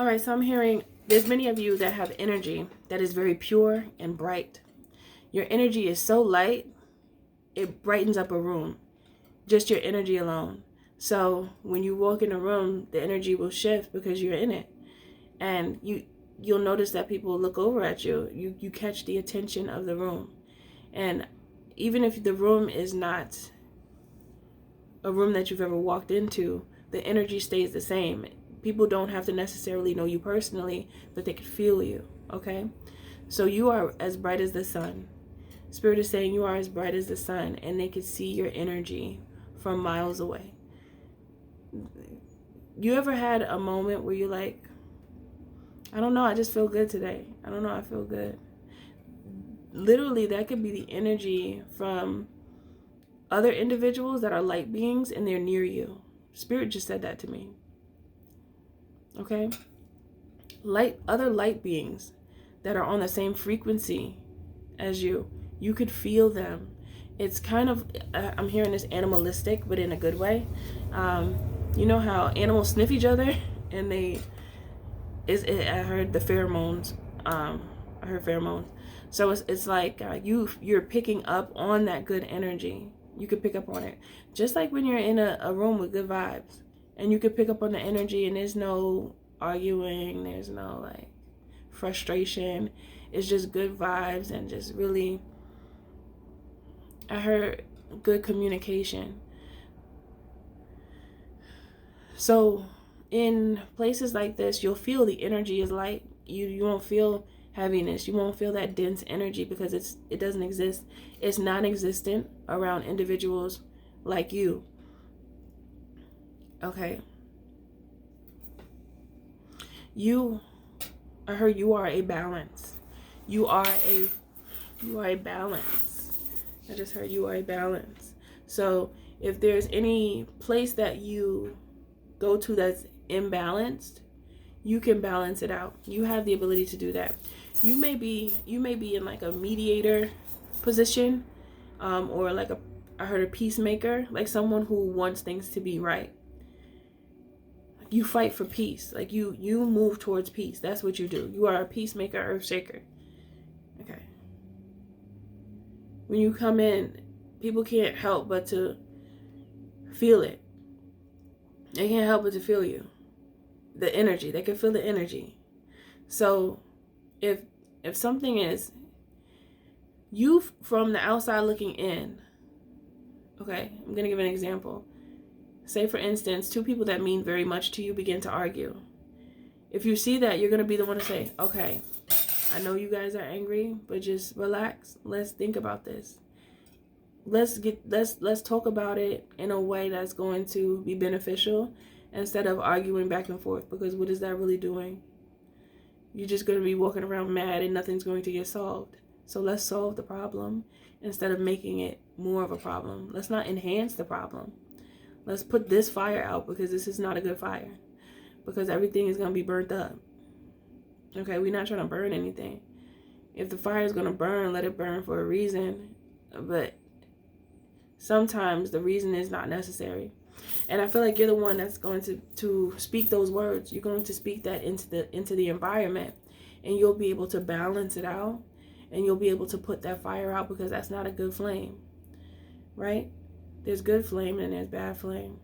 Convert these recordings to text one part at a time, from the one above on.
All right, so I'm hearing there's many of you that have energy that is very pure and bright. Your energy is so light, it brightens up a room. Just your energy alone. So when you walk in a room, the energy will shift because you're in it. And you'll notice that people look over at you. You catch the attention of the room. And even if the room is not a room that you've ever walked into, the energy stays the same. People don't have to necessarily know you personally, but they can feel you, okay? So you are as bright as the sun. Spirit is saying you are as bright as the sun, and they can see your energy from miles away. You ever had a moment where you're like, I don't know, I just feel good today. I don't know, I feel good. Literally, that could be the energy from other individuals that are light beings and they're near you. Spirit just said that to me. Okay? Other light beings that are on the same frequency as you. You could feel them. It's kind of, I'm hearing this animalistic, but in a good way. You know how animals sniff each other? And I heard the pheromones. I heard pheromones. So it's like you're picking up on that good energy. You could pick up on it. Just like when you're in a room with good vibes. And you could pick up on the energy, and there's no arguing. There's no like frustration. It's just good vibes and just really, I heard good communication. So in places like this, you'll feel the energy is light. You won't feel heaviness. You won't feel that dense energy because it doesn't exist. It's non-existent around individuals like you. Okay. I heard you are a balance. You are a balance. I just heard you are a balance. So if there's any place that you go to that's imbalanced, you can balance it out. You have the ability to do that. You may be in like a mediator position, or like I heard a peacemaker, like someone who wants things to be right. You fight for peace. Like you move towards peace. That's what you do. You are a peacemaker, earth shaker. Okay. When you come in, people can't help but to feel it. They can't help but to feel you. The energy. They can feel the energy. So if something is you from the outside looking in, okay, I'm going to give an example. Say, for instance, two people that mean very much to you begin to argue. If you see that, you're going to be the one to say, okay, I know you guys are angry, but just relax. Let's think about this. Let's talk about it in a way that's going to be beneficial instead of arguing back and forth, because what is that really doing? You're just going to be walking around mad and nothing's going to get solved. So let's solve the problem instead of making it more of a problem. Let's not enhance the problem. Let's put this fire out, because this is not a good fire, because everything is going to be burnt up. Okay, we're not trying to burn anything. If the fire is going to burn, let it burn for a reason. But sometimes the reason is not necessary. And I feel like you're the one that's going to speak those words. You're going to speak that into the environment, and you'll be able to balance it out, and you'll be able to put that fire out, because that's not a good flame, right? There's good flame and there's bad flame.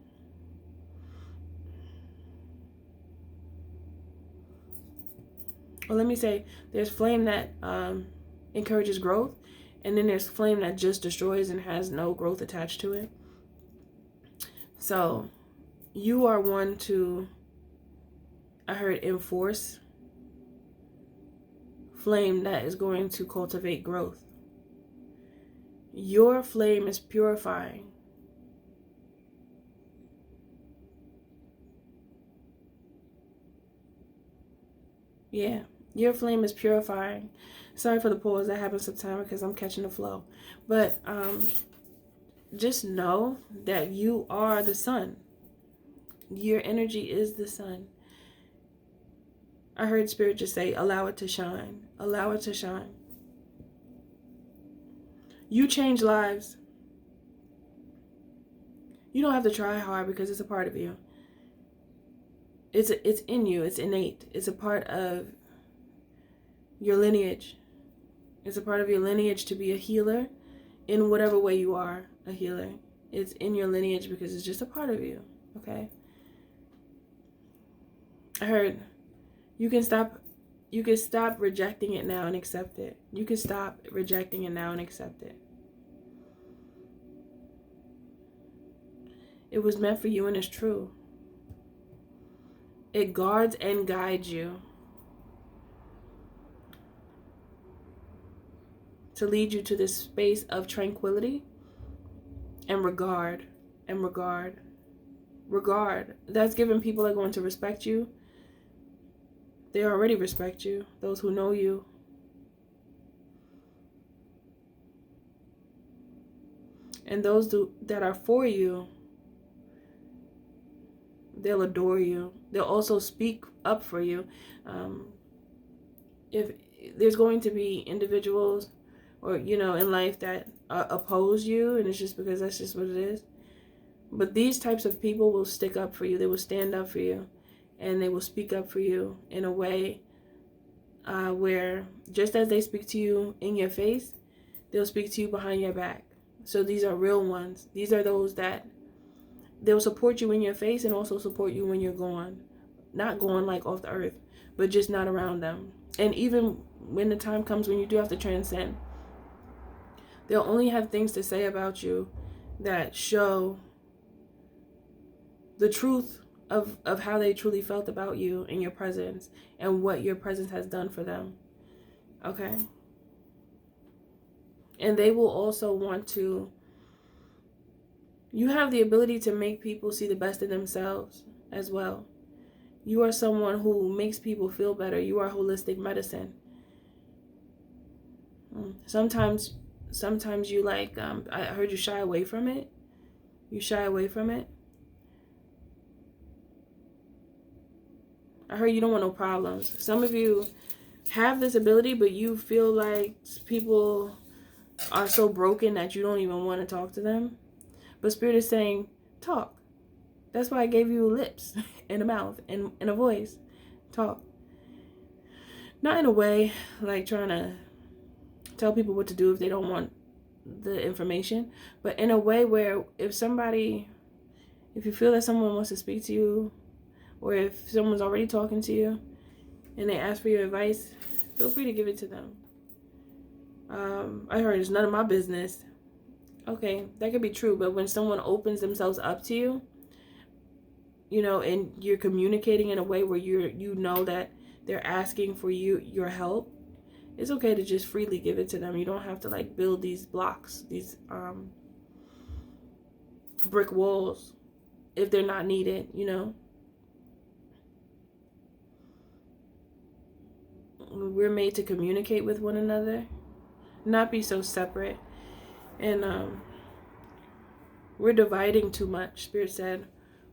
Well, let me say, there's flame that encourages growth, and then there's flame that just destroys and has no growth attached to it. So you are one to, I heard, enforce flame that is going to cultivate growth. Your flame is purifying. Yeah, your flame is purifying. Sorry for the pause. That happens sometimes because I'm catching the flow. But just know that you are the sun. Your energy is the sun. I heard Spirit just say, allow it to shine. Allow it to shine. You change lives. You don't have to try hard because it's a part of you. It's in you. It's innate. It's a part of your lineage. It's a part of your lineage to be a healer in whatever way you are a healer. It's in your lineage because it's just a part of you. Okay. I heard you can stop rejecting it now and accept it. You can stop rejecting it now and accept it. It was meant for you and it's true. It guards and guides you to lead you to this space of tranquility and regard. That's given people are going to respect you. They already respect you, those who know you. And those that are for you, they'll adore you. They'll also speak up for you. If there's going to be individuals or, in life that oppose you, and it's just because that's just what it is. But these types of people will stick up for you. They will stand up for you. And they will speak up for you in a way where just as they speak to you in your face, they'll speak to you behind your back. So these are real ones. These are those that they'll support you in your face and also support you when you're gone. Not going like off the earth, but just not around them. And even when the time comes when you do have to transcend, they'll only have things to say about you that show the truth of how they truly felt about you in your presence and what your presence has done for them. Okay? And they will also want to, you have the ability to make people see the best in themselves as well. You are someone who makes people feel better. You are holistic medicine. Sometimes you I heard you shy away from it. You shy away from it. I heard you don't want no problems. Some of you have this ability, but you feel like people are so broken that you don't even want to talk to them. But Spirit is saying, talk. That's why I gave you lips and a mouth and a voice. Talk. Not in a way like trying to tell people what to do if they don't want the information, but in a way where if you feel that someone wants to speak to you, or if someone's already talking to you and they ask for your advice, feel free to give it to them. I heard it's none of my business. Okay, that could be true, but when someone opens themselves up to you, and you're communicating in a way where you know that they're asking for your help, it's okay to just freely give it to them. You don't have to build these blocks, these brick walls if they're not needed, We're made to communicate with one another, not be so separate. And we're dividing too much. Spirit said,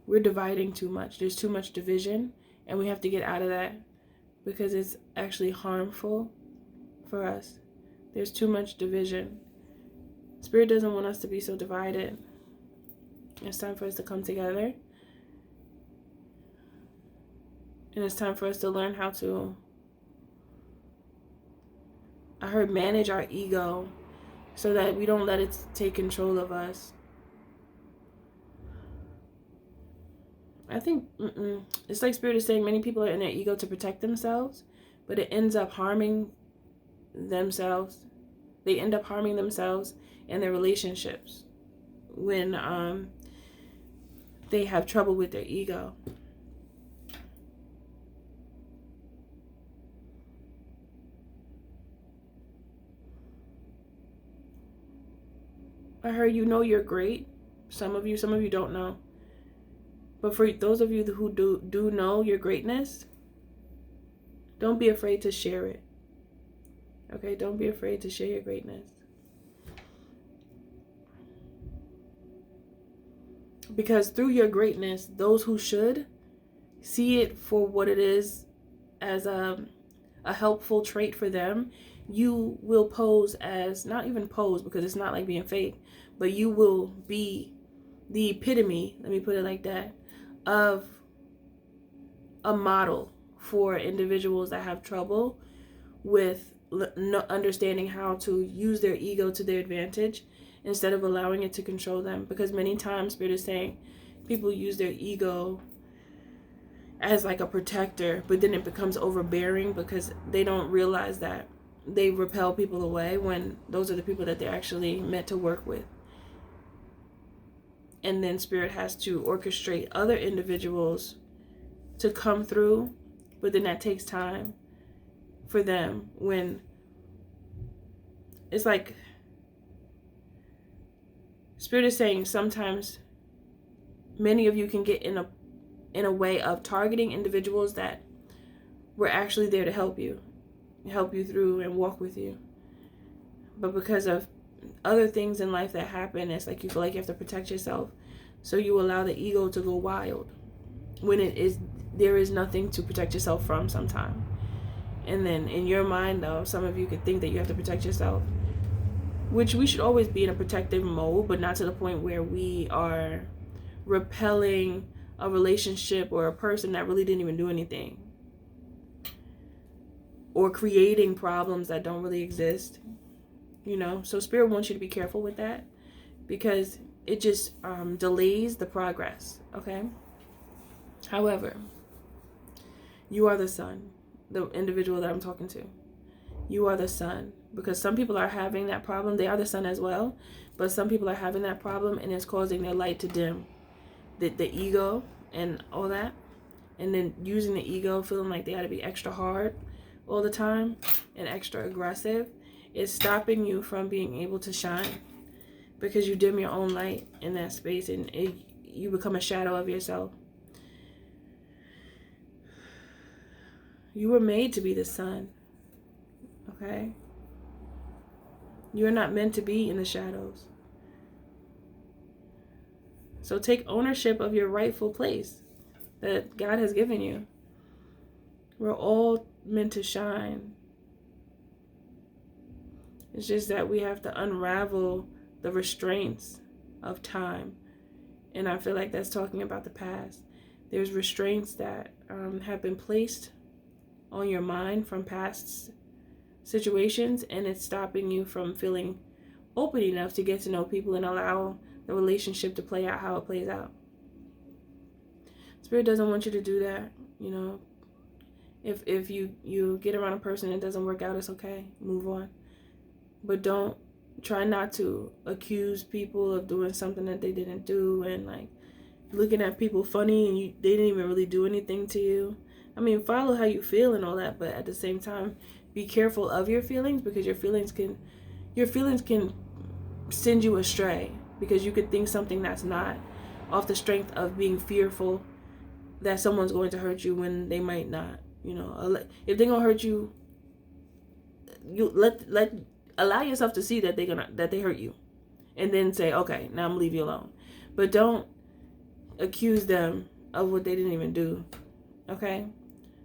we're dividing too much. There's too much division, and we have to get out of that because it's actually harmful for us. There's too much division. Spirit doesn't want us to be so divided. It's time for us to come together. And it's time for us to learn how to, I heard, manage our ego so that we don't let it take control of us. I think it's like Spirit is saying many people are in their ego to protect themselves, but it ends up harming themselves. They end up harming themselves and their relationships when they have trouble with their ego. I heard you're great. Some of you don't know. But for those of you who do know your greatness, don't be afraid to share it. Okay, don't be afraid to share your greatness. Because through your greatness, those who should see it for what it is as a helpful trait for them, you will pose as, not even pose because it's not like being fake, but you will be the epitome, let me put it like that, of a model for individuals that have trouble with understanding how to use their ego to their advantage instead of allowing it to control them. Because many times Spirit is saying people use their ego as like a protector, but then it becomes overbearing because they don't realize that they repel people away when those are the people that they're actually meant to work with. And then Spirit has to orchestrate other individuals to come through, but then that takes time for them. When it's like Spirit is saying sometimes many of you can get in a way of targeting individuals that were actually there to help you through and walk with you. But because of other things in life that happen, it's like you feel like you have to protect yourself. So you allow the ego to go wild when there is nothing to protect yourself from sometimes. And then in your mind, though, some of you could think that you have to protect yourself, which we should always be in a protective mode, but not to the point where we are repelling a relationship or a person that really didn't even do anything, or creating problems that don't really exist, you know. So Spirit wants you to be careful with that, because it just delays the progress. Okay. However, you are the sun, the individual that I'm talking to. You are the sun, because some people are having that problem. They are the sun as well, but some people are having that problem and it's causing their light to dim. The ego and all that, and then using the ego, feeling like they got to be extra hard all the time and extra aggressive, is stopping you from being able to shine, because you dim your own light in that space and you become a shadow of yourself. You were made to be the sun, okay? You're not meant to be in the shadows. So take ownership of your rightful place that God has given you. We're all meant to shine. It's just that we have to unravel the restraints of time. And I feel like that's talking about the past. There's restraints that have been placed on your mind from past situations, and it's stopping you from feeling open enough to get to know people and allow the relationship to play out how it plays out. Spirit doesn't want you to do that, you know. If you get around a person and it doesn't work out, it's okay. Move on. But don't try not to accuse people of doing something that they didn't do, and like looking at people funny and they didn't even really do anything to you. I mean, follow how you feel and all that, but at the same time, be careful of your feelings, because your feelings can send you astray, because you could think something that's not, off the strength of being fearful that someone's going to hurt you when they might not. You know, if they're gonna hurt you, you allow yourself to see that they hurt you, and then say, okay, now I'm gonna leave you alone. But don't accuse them of what they didn't even do. Okay,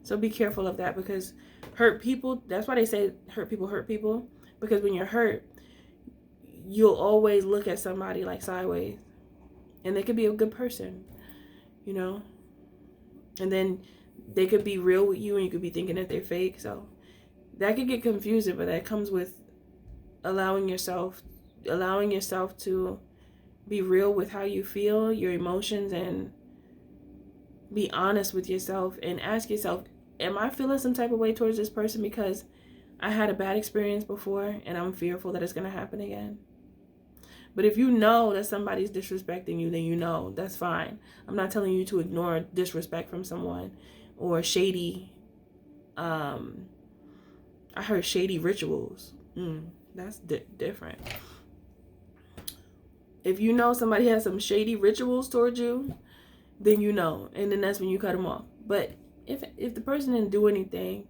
so be careful of that, because hurt people, that's why they say hurt people, because when you're hurt, you'll always look at somebody like sideways, and they could be a good person, you know, and then they could be real with you and you could be thinking that they're fake. So that could get confusing, but that comes with allowing yourself to be real with how you feel, your emotions, and be honest with yourself and ask yourself, am I feeling some type of way towards this person because I had a bad experience before and I'm fearful that it's going to happen again? But if you know that somebody's disrespecting you, then you know, that's fine. I'm not telling you to ignore disrespect from someone or shady, I heard shady rituals. That's different. If you know somebody has some shady rituals towards you, then you know, and then that's when you cut them off. But if the person didn't do anything,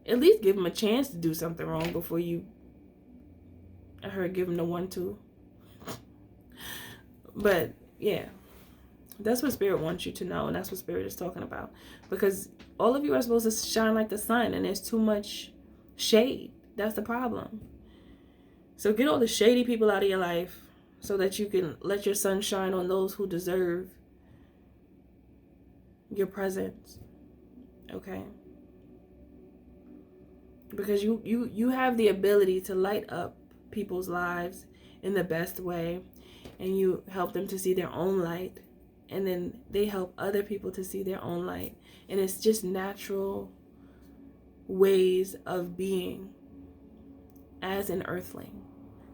at least give them a chance to do something wrong before you, I heard, give them the 1-2. But yeah, that's what Spirit wants you to know, and that's what Spirit is talking about. Because all of you are supposed to shine like the sun, and there's too much shade. That's the problem. So get all the shady people out of your life so that you can let your sun shine on those who deserve your presence. Okay? Because you have the ability to light up people's lives in the best way, and you help them to see their own light, and then they help other people to see their own light, and it's just natural ways of being as an earthling,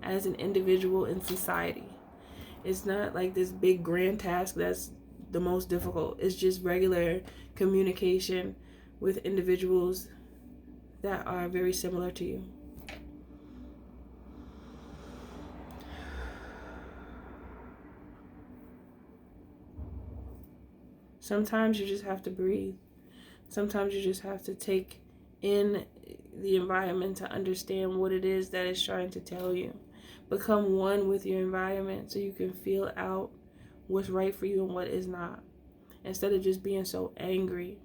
as an individual in society. It's not like this big grand task that's the most difficult. It's just regular communication with individuals that are very similar to you. Sometimes you just have to breathe. Sometimes you just have to take in the environment to understand what it is that it's trying to tell you. Become one with your environment so you can feel out what's right for you and what is not, instead of just being so angry.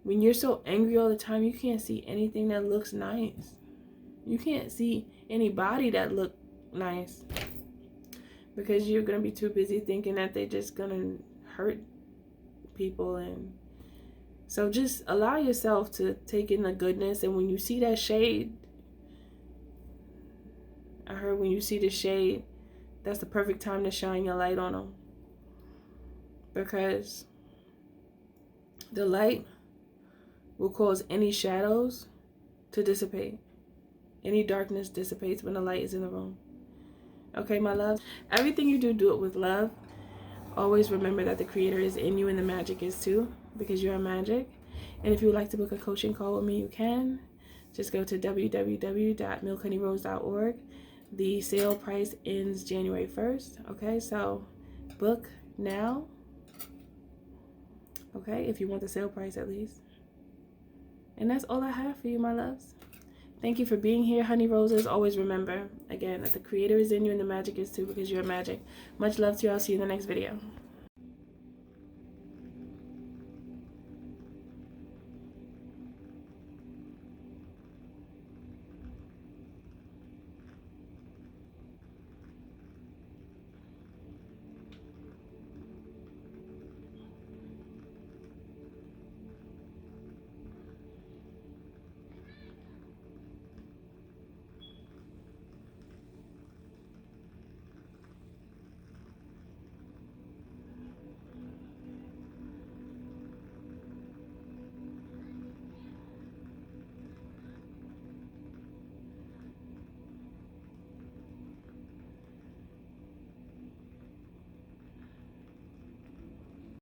When you're so angry all the time, you can't see anything that looks nice. You can't see anybody that look nice, because you're going to be too busy thinking that they're just going to hurt people. And so just allow yourself to take in the goodness. And when you see that shade, I heard when you see the shade, that's the perfect time to shine your light on them, because the light will cause any shadows to dissipate. Any darkness dissipates when the light is in the room. Okay, my love? Everything you do, do it with love. Always remember that the creator is in you and the magic is too, because you are magic. And if you would like to book a coaching call with me, you can. Just go to www.milkhoneyRose.org. The sale price ends January 1st. Okay, so book now. Okay, if you want the sale price at least. And that's all I have for you, my loves. Thank you for being here, honey roses. Always remember, again, that the creator is in you and the magic is too, because you're magic. Much love to you. I'll see you in the next video.